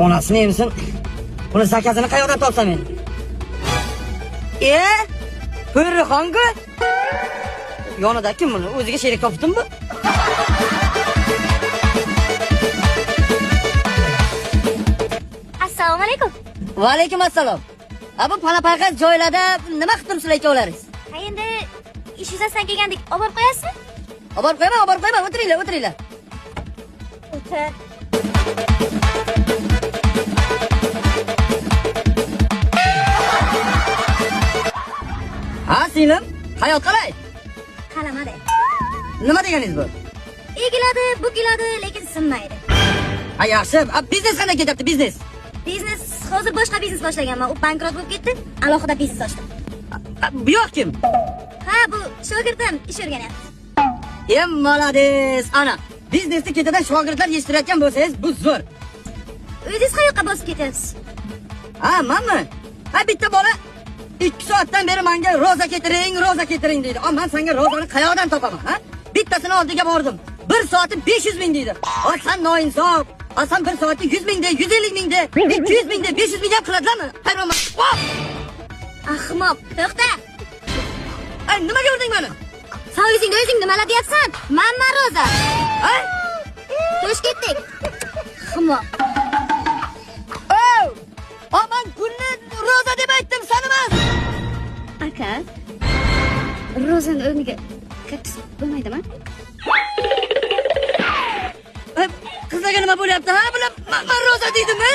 Onasini emsin. Buni zakasini qayoqdan topsam endi? Bo'rixon-ku. Yonida kim buni? O'ziga sherik topdimi bu? Assalomu alaykum. Va alaykum assalom. Bu palapaqat joylarda nima qilib turibsizlar ikkovlaringiz? Ha endi ish yuzasidan kelgandik. Olib borib qo'yasizmi? Olib qo'yaman. O'tiringlar. O'tir. Ha, singlim, hayot qalay? Qalamadi. Nima deganingiz bu? Egiladi, bukiladi, lekin sinmaydi. Ha, yaxshi. Biznes qanday ketyapti, biznes? Biznes hozir boshqa biznes boshlaganman. U bankrot bo'lib ketdi. Alohida biznes ochdim. Bu yoq kim? Ha, bu shogirdim ish o'rganyapti. Molades. Ana, biznesni ketidan shogirdlar yetishtirayotgan bo'lsangiz, bu zo'r. O'zingiz qayoqqa bosib ketyapsiz? Ha, menmi? Ha, bitta bola 2 soatdan beri menga roza ketiring deydi. Men senga rozani qayoqdan topaman, ha? Bittasini oldiga bordim. 1 soati 500 ming deydi. Sen noinsof. Sen 1 soatda 100 ming de, 150 ming de, 200 ming de, 500 ming ham qiladilarmi? Hayronman. Ahmoq, to'xta. Nimaga urding meni? Sen o'zing nimalar deyapsan? Men roza. Ha? To'sh ketdik. Ahmoq. Men kunni roza deb aytdim, sen emas. Aka. Rozani o'rniga kaktus bo'lmaydimi? Qizlarga nima bo'lyapti? Ha, bular men roza dedim-a?